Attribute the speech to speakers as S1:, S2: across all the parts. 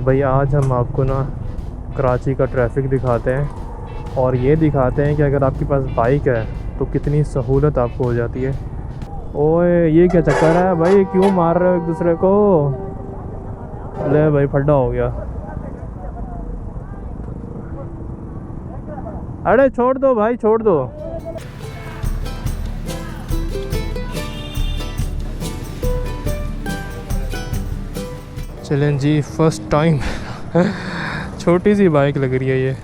S1: तो भाई आज हम आपको ना कराची का ट्रैफिक दिखाते हैं और ये दिखाते हैं कि अगर आपके पास बाइक है तो कितनी सहूलत आपको हो जाती है। ओए ये क्या चक्कर है भाई, क्यों मार रहे हो एक दूसरे को? ले भाई फड्डा हो गया। अरे छोड़ दो भाई, छोड़ दो। चलें जी, फर्स्ट टाइम छोटी सी बाइक लग रही है ये।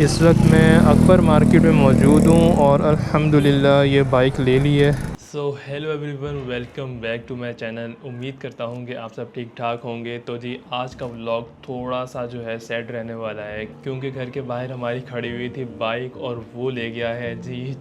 S1: इस वक्त मैं अकबर मार्केट में मौजूद हूँ और अल्हम्दुलिल्लाह ये बाइक ले ली है। So hello everyone, welcome back to my channel. उम्मीद करता हूँ कि आप सब ठीक ठाक होंगे। तो जी आज का व्लॉग थोड़ा सा जो है सैड रहने वाला है क्योंकि घर के बाहर हमारी खड़ी हुई थी बाइक और वो ले गया है जी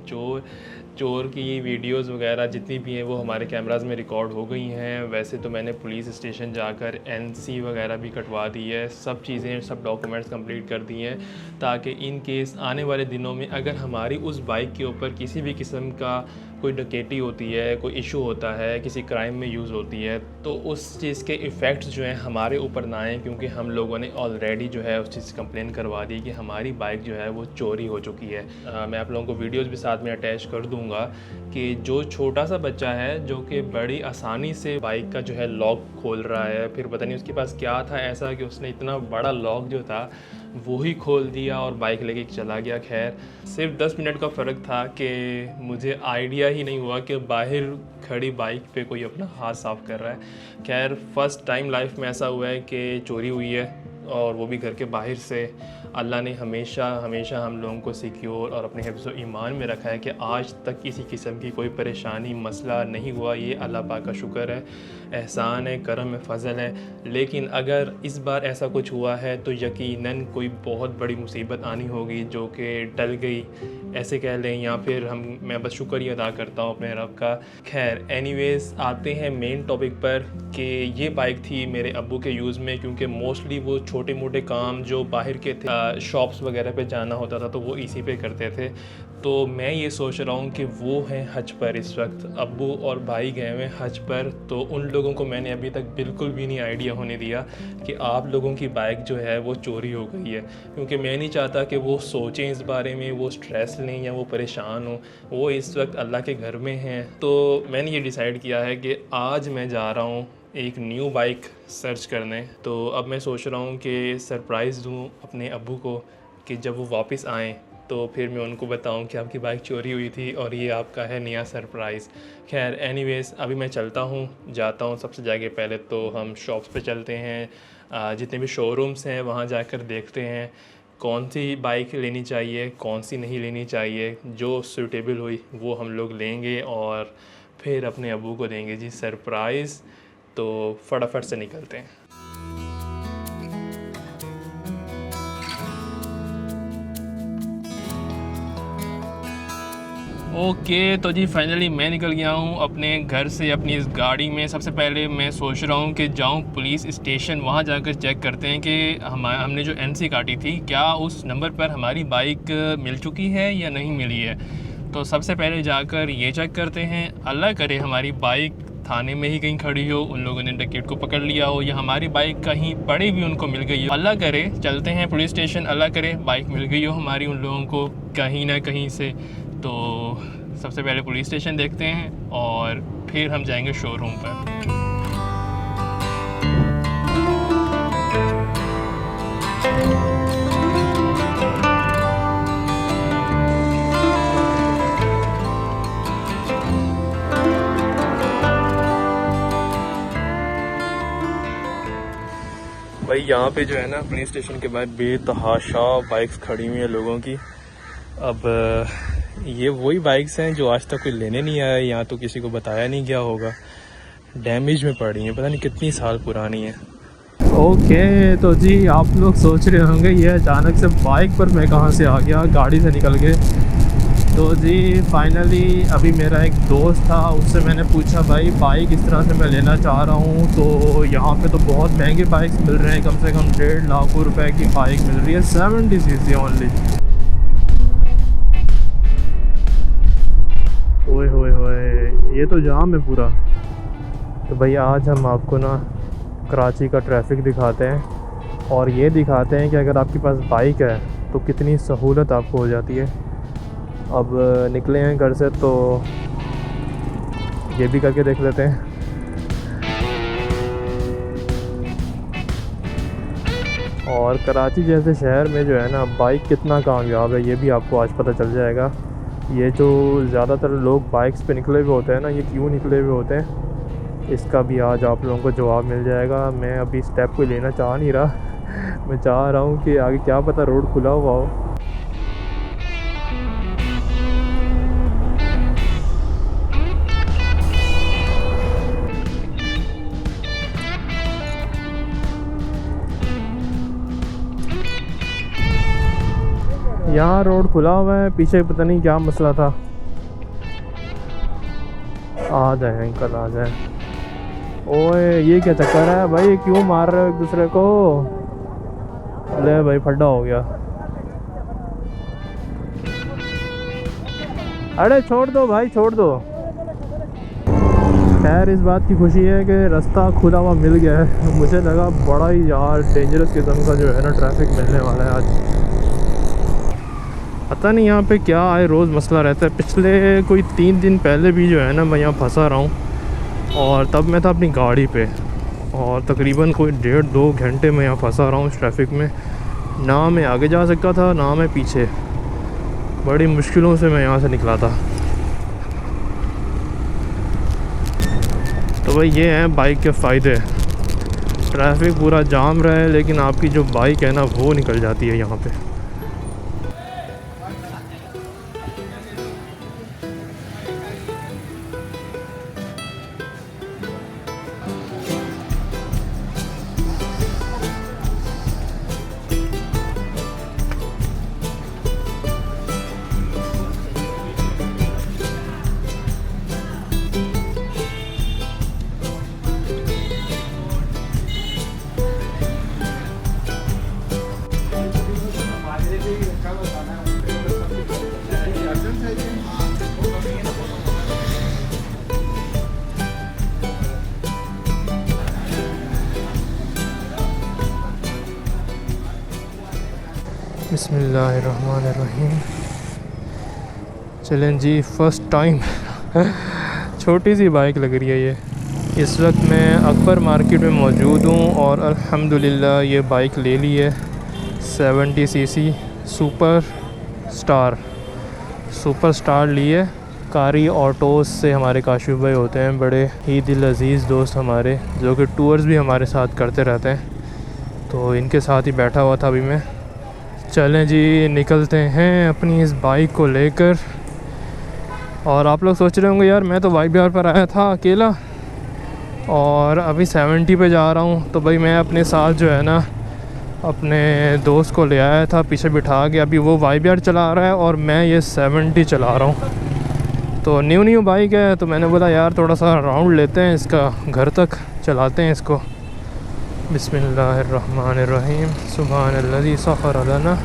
S1: चोर की वीडियोस वगैरह जितनी भी हैं वो हमारे कैमरास में रिकॉर्ड हो गई हैं। वैसे तो मैंने पुलिस स्टेशन जाकर एनसी वगैरह भी कटवा दी है, सब चीज़ें सब डॉक्यूमेंट्स कंप्लीट कर दिए हैं ताकि इन केस आने वाले दिनों में अगर हमारी उस बाइक के ऊपर किसी भी किस्म का कोई डकैती होती है, कोई इशू होता है, किसी क्राइम में यूज़ होती है तो उस चीज़ के इफ़ेक्ट्स जो हैं हमारे ऊपर ना आएँ, क्योंकि हम लोगों ने ऑलरेडी जो है उस चीज़ कंप्लेन करवा दी कि हमारी बाइक जो है वो चोरी हो चुकी है। मैं आप लोगों को वीडियोज़ भी साथ में अटैच कर दूँगा कि जो छोटा सा बच्चा है जो कि बड़ी आसानी से बाइक का जो है लॉक खोल रहा है, फिर पता नहीं उसके पास क्या था ऐसा कि उसने इतना बड़ा लॉक जो था वो ही खोल दिया और बाइक लेके चला गया। खैर सिर्फ 10 मिनट का फ़र्क था कि मुझे आइडिया ही नहीं हुआ कि बाहर खड़ी बाइक पे कोई अपना हाथ साफ़ कर रहा है। खैर फ़र्स्ट टाइम लाइफ में ऐसा हुआ है कि चोरी हुई है और वो भी घर के बाहर से। अल्लाह ने हमेशा हम लोगों को सिक्योर और अपने हिफ्ज़ ईमान में रखा है कि आज तक किसी किस्म की कोई परेशानी मसला नहीं हुआ। ये अल्लाह पाक का शुक्र है, एहसान है, करम है, फ़ज़ल है। लेकिन अगर इस बार ऐसा कुछ हुआ है तो यकीनन कोई बहुत बड़ी मुसीबत आनी होगी जो कि टल गई ऐसे कह लें, या फिर मैं बस शुक्र ही अदा करता हूँ अपने रब का। खैर एनीवेज़ आते हैं मेन टॉपिक पर कि ये बाइक थी मेरे अब्बू के यूज़ में, क्योंकि मोस्टली वो छोटे मोटे काम जो बाहर के थे, शॉप्स वगैरह पे जाना होता था तो वो इसी पे करते थे। तो मैं ये सोच रहा हूँ कि वो हैं हज पर, इस वक्त अब्बू और भाई गए हुए हज पर। तो उन लोगों को मैंने अभी तक बिल्कुल भी नहीं आइडिया होने दिया कि आप लोगों की बाइक जो है वो चोरी हो गई है, क्योंकि मैं नहीं चाहता कि वो सोचें इस बारे में, वो स्ट्रेस लें या वो परेशान हो। वो इस वक्त अल्लाह के घर में हैं। तो मैंने ये डिसाइड किया है कि आज मैं जा रहा हूँ एक न्यू बाइक सर्च करने। तो अब मैं सोच रहा हूँ कि सरप्राइज़ दूँ अपने अब्बू को कि जब वो वापस आएँ तो फिर मैं उनको बताऊं कि आपकी बाइक चोरी हुई थी और ये आपका है नया सरप्राइज़। खैर एनीवेज़ अभी मैं जाता हूं। सबसे जाके पहले तो हम शॉप्स पे चलते हैं, जितने भी शोरूम्स हैं वहां जाकर देखते हैं कौन सी बाइक लेनी चाहिए, कौन सी नहीं लेनी चाहिए। जो सूटेबल हुई वो हम लोग लेंगे और फिर अपने अब्बू को देंगे जी सरप्राइज़। तो फटाफट से निकलते हैं। ओके तो जी फाइनली मैं निकल गया हूँ अपने घर से अपनी इस गाड़ी में। सबसे पहले मैं सोच रहा हूँ कि जाऊँ पुलिस स्टेशन, वहाँ जाकर चेक करते हैं कि हमने जो एनसी काटी थी क्या उस नंबर पर हमारी बाइक मिल चुकी है या नहीं मिली है। तो सबसे पहले जाकर ये चेक करते हैं। अल्लाह करे हमारी बाइक थाने में ही कहीं खड़ी हो, उन लोगों ने डकैत को पकड़ लिया हो, या हमारी बाइक कहीं पड़ी भी उनको मिल गई हो। अल्लाह करे, चलते हैं पुलिस स्टेशन। अल्लाह करे बाइक मिल गई हो हमारी उन लोगों को कहीं ना कहीं से। तो सबसे पहले पुलिस स्टेशन देखते हैं और फिर हम जाएंगे शोरूम पर। भाई यहाँ पे जो है ना पुलिस स्टेशन के बाद बेतहाशा बाइक्स खड़ी हुई हैं लोगों की। अब ये वही बाइक्स हैं जो आज तक कोई लेने नहीं आया, यहाँ तो किसी को बताया नहीं गया होगा, डैमेज में पड़ी हैं, पता नहीं कितनी साल पुरानी है। ओके तो जी आप लोग सोच रहे होंगे ये अचानक से बाइक पर मैं कहाँ से आ गया, गाड़ी से निकल के। तो जी फाइनली अभी मेरा एक दोस्त था, उससे मैंने पूछा भाई बाइक इस तरह से मैं लेना चाह रहा हूँ, तो यहाँ पे तो बहुत महंगे बाइक्स मिल रहे हैं, कम से कम 1.5 लाख रुपए की बाइक मिल रही है 70cc ओनली। ओए होए होए ये तो जाम है पूरा। तो भाई आज हम आपको ना कराची का ट्रैफिक दिखाते हैं और ये दिखाते हैं कि अगर आपके पास बाइक है तो कितनी सहूलत आपको हो जाती है। अब निकले हैं घर से तो ये भी करके देख लेते हैं। और कराची जैसे शहर में जो है ना बाइक कितना कामयाब है ये भी आपको आज पता चल जाएगा। ये जो ज़्यादातर लोग बाइक्स पे निकले हुए होते हैं ना, ये क्यों निकले हुए होते हैं, इसका भी आज आप लोगों को जवाब मिल जाएगा। मैं अभी स्टेप कोई लेना चाह नहीं रहा मैं चाह रहा हूँ कि आगे क्या पता रोड खुला हुआ हो। यहाँ रोड खुला हुआ है, पीछे पता नहीं क्या मसला था। आ जाए अंकल आ जाए। ओए ये क्या चक्कर है भाई, क्यों मार रहे हो एक दूसरे को? ले भाई फड्डा हो गया। अरे छोड़ दो भाई छोड़ दो। खैर इस बात की खुशी है कि रास्ता खुला हुआ मिल गया है। मुझे लगा बड़ा ही यार डेंजरस किस्म का जो है ना ट्रैफिक मिलने वाला है आज। पता नहीं यहाँ पे क्या आए रोज़ मसला रहता है। पिछले कोई 3 दिन पहले भी जो है ना मैं यहाँ फंसा रहा हूँ और तब मैं था अपनी गाड़ी पे और तकरीबन कोई 1.5-2 घंटे में यहाँ फंसा रहा हूँ इस ट्रैफिक में। ना मैं आगे जा सकता था ना मैं पीछे, बड़ी मुश्किलों से मैं यहाँ से निकला था। तो भाई ये हैं बाइक के फ़ायदे। ट्रैफिक पूरा जाम रहा है लेकिन आपकी जो बाइक है ना वो निकल जाती है यहाँ पे। बिस्मिल्लाहिर्रहमानिर्रहीम। चलें जी फ़र्स्ट टाइम छोटी सी बाइक लग रही है ये। इस वक्त मैं अकबर मार्केट में मौजूद हूँ और अल्हम्दुलिल्लाह ये बाइक ले ली है 70 सीसी सुपर स्टार ली है। कारी ऑटोज़ से हमारे काशिफ भाई होते हैं, बड़े ही दिल अज़ीज़ दोस्त हमारे, जो कि टूर्स भी हमारे साथ करते रहते हैं। तो इनके साथ ही बैठा हुआ था अभी मैं। चलें जी निकलते हैं अपनी इस बाइक को लेकर। और आप लोग सोच रहे होंगे यार मैं तो वाईबीआर पर आया था अकेला और अभी 70 पे जा रहा हूँ। तो भाई मैं अपने साथ जो है ना अपने दोस्त को ले आया था पीछे बिठा के। अभी वो वाईबीआर चला रहा है और मैं ये 70 चला रहा हूँ। तो न्यू बाइक है तो मैंने बोला यार थोड़ा सा राउंड लेते हैं इसका, घर तक चलाते हैं इसको। बिस्मिल्लाहिर्रहमानिर्रहीम। सुब्हानल्लज़ी सख़र लना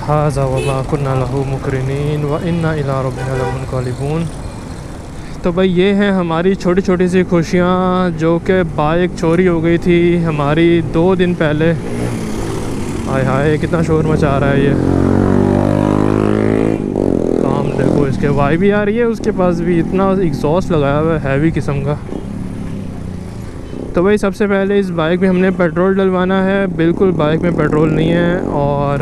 S1: हाज़ा व मा कुन्ना लहू मुक़रिनीन व इन्ना इला रब्बिना लमुनक़लिबून। तो भाई ये हैं हमारी छोटी छोटी सी खुशियाँ, जो कि बाइक चोरी हो गई थी हमारी 2 दिन पहले। हाय हाय कितना शोर मचा रहा है ये। काम देखो इसके, वाईबीआर है उसके पास भी इतना एग्जॉस्ट लगाया हुआ है हैवी किस्म का। तो भाई सबसे पहले इस बाइक में हमने पेट्रोल डलवाना है। बिल्कुल बाइक में पेट्रोल नहीं है। और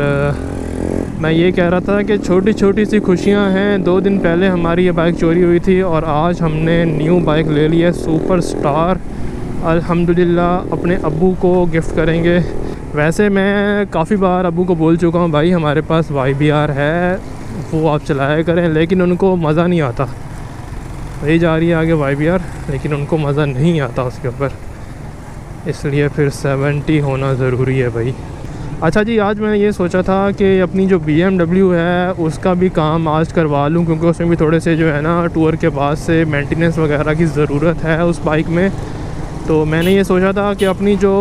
S1: मैं ये कह रहा था कि छोटी छोटी सी खुशियां हैं। 2 दिन पहले हमारी ये बाइक चोरी हुई थी और आज हमने न्यू बाइक ले ली है सुपर स्टार। अल्हम्दुलिल्लाह अपने अब्बू को गिफ्ट करेंगे। वैसे मैं काफ़ी बार अब्बू को बोल चुका हूँ भाई हमारे पास वाईबीआर है वो आप चलाया करें, लेकिन उनको मज़ा नहीं आता। वही जा रही है आगे वाईबीआर लेकिन उनको मज़ा नहीं आता उसके ऊपर, इसलिए फिर 70 होना ज़रूरी है भाई। अच्छा जी आज मैंने ये सोचा था कि अपनी जो BMW है उसका भी काम आज करवा लूँ, क्योंकि उसमें भी थोड़े से जो है ना टूर के बाद से मेंटेनेंस वगैरह की ज़रूरत है उस बाइक में। तो मैंने ये सोचा था कि अपनी जो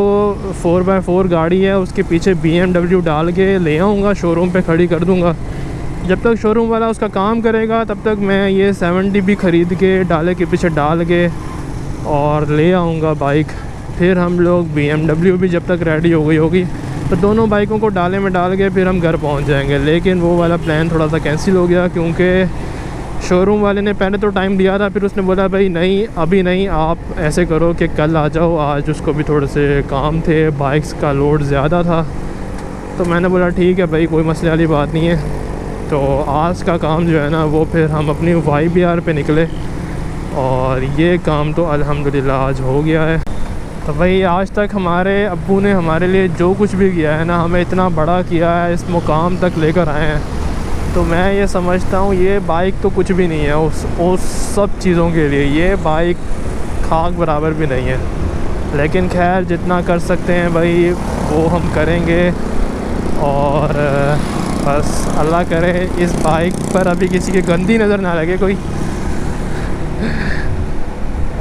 S1: 4x4 गाड़ी है उसके पीछे BMW डाल के ले आऊँगा, शोरूम पे खड़ी कर दूँगा। जब तक शोरूम वाला उसका काम करेगा तब तक मैं ये 70 भी ख़रीद के डाले के पीछे डाल के और ले आऊँगा बाइक। फिर हम लोग BMW भी जब तक रेडी हो गई होगी तो दोनों बाइकों को डाले में डाल के फिर हम घर पहुंच जाएंगे। लेकिन वो वाला प्लान थोड़ा सा कैंसिल हो गया, क्योंकि शोरूम वाले ने पहले तो टाइम दिया था, फिर उसने बोला भाई नहीं अभी नहीं, आप ऐसे करो कि कल आ जाओ। आज उसको भी थोड़े से काम थे, बाइक्स का लोड ज़्यादा था। तो मैंने बोला ठीक है भाई, कोई मसले वाली बात नहीं है। तो आज का काम जो है ना वो फिर हम अपनी YBR पे निकले और ये काम तो अल्हम्दुलिल्लाह आज हो गया है। तो भाई आज तक हमारे अब्बू ने हमारे लिए जो कुछ भी किया है ना, हमें इतना बड़ा किया है, इस मुकाम तक लेकर आए हैं। तो मैं ये समझता हूँ ये बाइक तो कुछ भी नहीं है उस सब चीज़ों के लिए। ये बाइक खाक बराबर भी नहीं है। लेकिन खैर जितना कर सकते हैं भाई वो हम करेंगे। और बस अल्लाह करे इस बाइक पर अभी किसी की गंदी नज़र ना लगे कोई।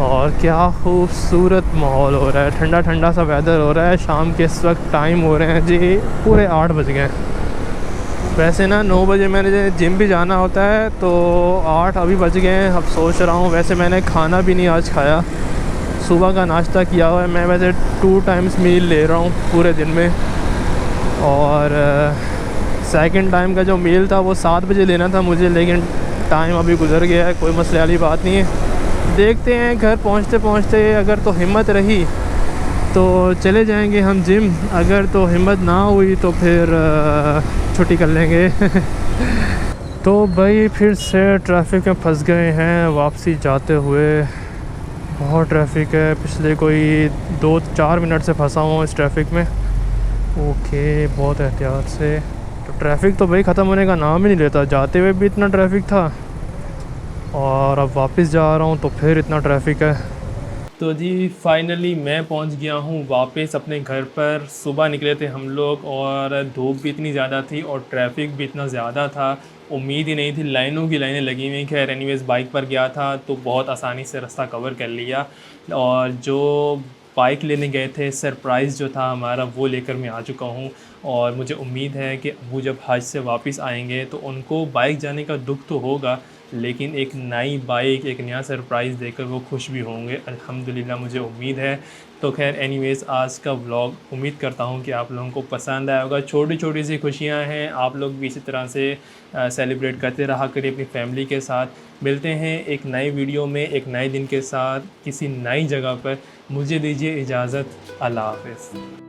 S1: और क्या खूबसूरत माहौल हो रहा है, ठंडा ठंडा सा वेदर हो रहा है। शाम के इस वक्त टाइम हो रहे हैं जी पूरे 8 बज गए। वैसे ना 9 बजे मैंने जिम भी जाना होता है, तो 8 अभी बज गए हैं। अब सोच रहा हूँ, वैसे मैंने खाना भी नहीं आज खाया, सुबह का नाश्ता किया हुआ है। मैं वैसे 2 टाइम्स मील ले रहा हूँ पूरे दिन में। और सेकंड टाइम का जो मील था वो 7 बजे लेना था मुझे, लेकिन टाइम अभी गुजर गया है, कोई मसले वाली बात नहीं है। देखते हैं घर पहुँचते पहुँचते अगर तो हिम्मत रही तो चले जाएंगे हम जिम, अगर तो हिम्मत ना हुई तो फिर छुट्टी कर लेंगे। तो भाई फिर से ट्रैफिक में फंस गए हैं वापसी जाते हुए। बहुत ट्रैफिक है, पिछले कोई 2-4 मिनट से फंसा हुआ इस ट्रैफिक में। ओके, बहुत एहतियात से। तो ट्रैफिक तो भाई ख़त्म होने का नाम ही नहीं लेता, जाते हुए भी इतना ट्रैफिक था और अब वापस जा रहा हूँ तो फिर इतना ट्रैफिक है। तो जी फाइनली मैं पहुंच गया हूं वापस अपने घर पर। सुबह निकले थे हम लोग और धूप भी इतनी ज़्यादा थी और ट्रैफिक भी इतना ज़्यादा था, उम्मीद ही नहीं थी। लाइनों की लाइनें लगी हुई। खैर एनीवेज़ बाइक पर गया था तो बहुत आसानी से रास्ता कवर कर लिया। और जो बाइक लेने गए थे, सरप्राइज़ जो था हमारा, वो लेकर मैं आ चुका हूँ। और मुझे उम्मीद है कि अब्बू जब हज से वापस आएंगे तो उनको बाइक जाने का दुख तो होगा, लेकिन एक नई बाइक, एक नया सरप्राइज़ देकर वो खुश भी होंगे अल्हम्दुलिल्लाह, मुझे उम्मीद है। तो खैर एनीवेज़ आज का व्लॉग उम्मीद करता हूँ कि आप लोगों को पसंद आया होगा। छोटी छोटी सी खुशियाँ हैं, आप लोग भी इसी तरह से सेलिब्रेट करते रहा करिए अपनी फैमिली के साथ। मिलते हैं एक नई वीडियो में एक नए दिन के साथ किसी नई जगह पर। मुझे दीजिए इजाज़त, अल्लाह हाफ़िज़।